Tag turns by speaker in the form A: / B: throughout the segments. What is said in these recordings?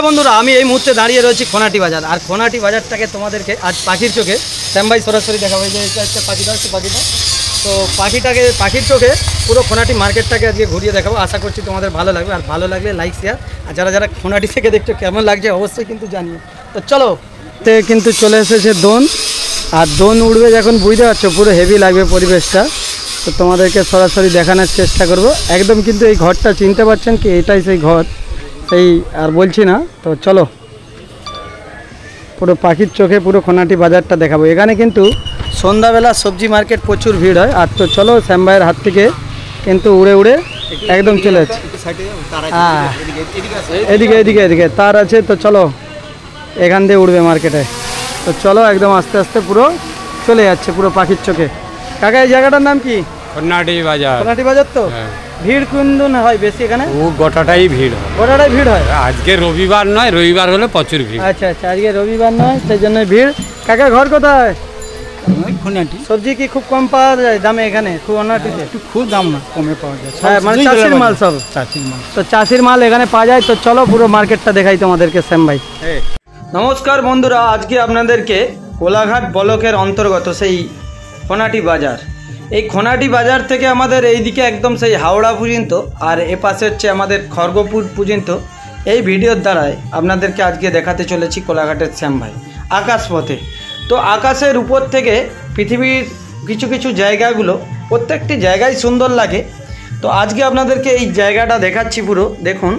A: বন্ধুরা আমি এই মুহূর্তে দাঁড়িয়ে রয়েছি খোনাটি বাজার। আর খোনাটি বাজারটাকে তোমাদেরকে আজ পাখির চোখে শ্যাম ভাই সরাসরি দেখাবো। যে একটা পাখিটা তো পাখির চোখে পুরো খোনাটি মার্কেটটাকে আজকে ঘুরিয়ে দেখাবো। আশা করছি তোমাদের ভালো লাগবে, আর ভালো লাগলে লাইক শেয়ার, আর যারা খোনাটি থেকে দেখছো কেমন লাগছে অবশ্যই কিন্তু জানিও। তো চলো, কিন্তু চলে এসেছে দোন, আর দোন উড়বে যখন বুঝতে পারছো পুরো হেভি লাগবে পরিবেশটা। তো তোমাদেরকে সরাসরি দেখানোর চেষ্টা করব। একদম কিন্তু এই ঘরটা চিনতে পারছেন কি, এটাই সেই ঘর, সেই আর বলছি না। তো চলো, পুরো পাখির চোখে পুরো খোনাটি বাজারটা দেখাবো। এখানে কিন্তু সন্ধ্যাবেলা সবজি মার্কেট প্রচুর ভিড় হয়। আর তো চলো, শ্যাম ভাইয়ের হাত থেকে কিন্তু উড়ে উড়ে একদম চলে যাচ্ছে। হ্যাঁ, এদিকে এদিকে এদিকে তার আছে। তো চলো, এখান দিয়ে উড়বে মার্কেটে। তো চলো, একদম আস্তে আস্তে পুরো চলে যাচ্ছে পুরো পাখির চোখে। কাকা এই জায়গাটার নাম কি?
B: খোনাটি বাজার।
A: খোনাটি বাজার। তো ভিড় কোন দিন হয় বেশি এখানে?
B: গোটাটাই ভিড় হয়।
A: গোটাটাই ভিড় হয়।
B: আজকে রবিবার নয়, রবিবার হলে প্রচুর ভিড়।
A: আচ্ছা আচ্ছা, আজকে রবিবার নয়, সেই জন্য ভিড়। কাকা ঘর কোথায়?
C: খোনাটি।
A: সবজি কি খুব কম পাওয়া যায় দামে এখানে? খোনাটিতে
C: খুব দাম না, কমে পাওয়া যায়।
A: হ্যাঁ, মানে চাষির মাল সব।
C: চাষির মাল।
A: তো চাষির মাল এখানে পাওয়া যায়। তো চলো পুরো মার্কেটটা দেখাই তোমাদেরকে শ্যাম ভাই। নমস্কার বন্ধুরা, আজকে আপনাদেরকে কোলাঘাট ব্লকের অন্তর্গত সেই খোনাটি বাজার, এই খোনাটি বাজার থেকে আমাদের এইদিকে একদম সেই হাওড়া পর্যন্ত, আর এ পাশে হচ্ছে আমাদের খড়গপুর পর্যন্ত, এই ভিডিওর দ্বারাই আপনাদেরকে আজকে দেখাতে চলেছি কোলাঘাটের শ্যাম ভাই আকাশপথে। তো আকাশের উপর থেকে পৃথিবীর কিছু কিছু জায়গাগুলো, প্রত্যেকটি জায়গায় সুন্দর লাগে। তো আজকে আপনাদেরকে এই জায়গাটা দেখাচ্ছি। পুরো দেখুন,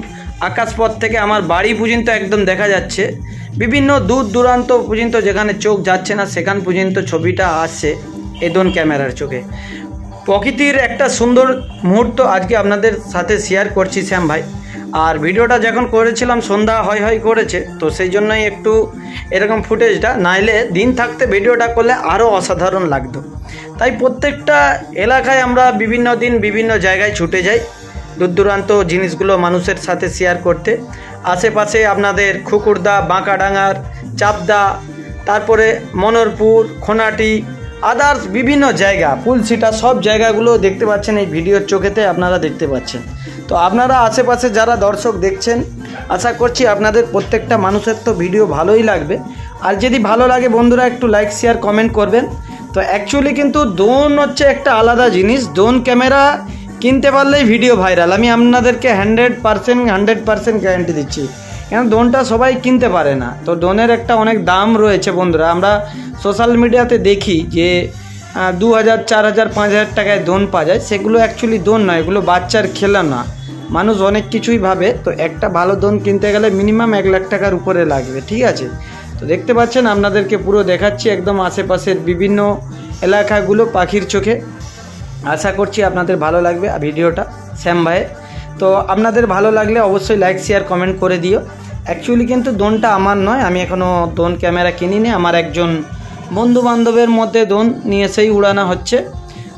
A: আকাশপথ থেকে আমার বাড়ি পর্যন্ত একদম দেখা যাচ্ছে। বিভিন্ন দূর দূরান্ত পর্যন্ত যেখানে চোখ যাচ্ছে না সেখান পর্যন্ত ছবিটা আসছে এই ড্রোন ক্যামেরার চোখে। প্রকৃতির একটা সুন্দর মুহূর্ত আজকে আপনাদের সাথে শেয়ার করছি শ্যাম ভাই। আর ভিডিওটা যখন করেছিলাম সন্ধ্যা হয় করেছে, তো সেই জন্যই একটু এরকম ফুটেজটা, নাইলে দিন থাকতে ভিডিওটা করলে আরও অসাধারণ লাগতো। তাই প্রত্যেকটা এলাকায় আমরা বিভিন্ন দিন বিভিন্ন জায়গায় ছুটে যাই দূর দূরান্ত জিনিসগুলো মানুষের সাথে শেয়ার করতে। আশেপাশে আপনাদের খুকুরদা, বাঁকাডাঙ্গার, চাপদা, তারপরে মনোরপুর, খোনাটি, আদার্স বিভিন্ন জায়গা, ফুলসিটা, সব জায়গাগুলো দেখতে পাচ্ছেন এই ভিডিওর চোখেতে আপনারা দেখতে পাচ্ছেন। তো আপনারা আশেপাশে যারা দর্শক দেখছেন, আশা করছি আপনাদের প্রত্যেকটা মানুষের তো ভিডিও ভালোই লাগবে। আর যদি ভালো লাগে বন্ধুরা একটু লাইক শেয়ার কমেন্ট করবেন। তো অ্যাকচুয়ালি কিন্তু ড্রোন হচ্ছে একটা আলাদা জিনিস। ড্রোন ক্যামেরা কিনতে পারলেই ভিডিও ভাইরাল, আমি আপনাদেরকে 100% গ্যারান্টি দিচ্ছি। কেন ড্রোনটা সবাই কিনতে পারে না। তো ড্রোনের একটা অনেক দাম রয়েছে বন্ধুরা। আমরা সোশ্যাল মিডিয়াতে দেখি যে 2000, 4000, 5000 টাকায় ড্রোন পাওয়া যায়। সেগুলো অ্যাকচুয়ালি ড্রোন নয়, এগুলো বাচ্চার খেলনা। মানুষ অনেক কিছুই ভাবে। তো একটা ভালো ড্রোন কিনতে গেলে মিনিমাম 1 লাখ টাকার উপরে লাগবে, ঠিক আছে? তো দেখতে পাচ্ছেন, আপনাদেরকে পুরো দেখাচ্ছি একদম আশেপাশের বিভিন্ন এলাকাগুলো পাখির চোখে। আশা করছি আপনাদের ভালো লাগবে ভিডিওটা শ্যাম ভাইয়ের। তো আপনাদের ভালো লাগলে অবশ্যই লাইক শেয়ার কমেন্ট করে দিও। অ্যাকচুয়ালি কিন্তু ড্রোনটা আমার নয়, আমি এখনও ড্রোন ক্যামেরা কিনিনি। আমার একজন বন্ধু বান্ধবের মধ্যে ড্রোন নিয়ে এসেই উড়ানো হচ্ছে।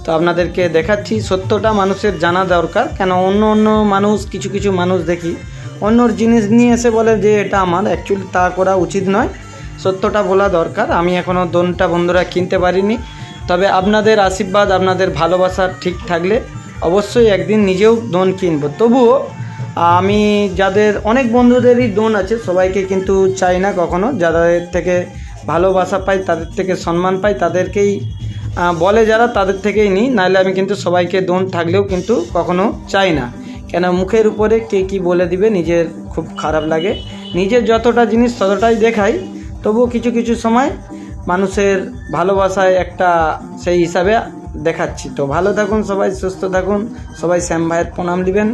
A: তো আপনাদেরকে দেখাচ্ছি। সত্যটা মানুষের জানা দরকার। কেন অন্য মানুষ, কিছু মানুষ দেখি অন্যর জিনিস নিয়ে এসে বলে যে এটা আমার। অ্যাকচুয়ালি তা করা উচিত নয়, সত্যটা বলা দরকার। আমি এখনও ড্রোনটা বন্ধুরা কিনতে পারিনি, তবে আপনাদের আশীর্বাদ, আপনাদের ভালোবাসা ঠিক থাকলে অবশ্যই একদিন নিজেও ড্রোন কিনবো। তবুও আমি যাদের অনেক বন্ধুদেরই ড্রোন আছে, সবাইকে কিন্তু চাই না কখনো। যাদের থেকে ভালোবাসা পাই, তাদের থেকে সম্মান পাই, তাদেরকেই বলে যারা, তাদের থেকেই নিই। নাহলে আমি কিন্তু সবাইকে ড্রোন থাকলেও কিন্তু কখনো চাই না। কেন মুখের উপরে কে কী বলে দিবে, নিজের খুব খারাপ লাগে। নিজের যতটা জিনিস ততটাই দেখাই, তবুও কিছু সময় মানুষের ভালোবাসায় একটা সেই হিসাবে দেখাচ্ছি। তো ভালো থাকুন সবাই, সুস্থ থাকুন সবাই। শ্যাম ভাইয়ের প্রণাম দিবেন।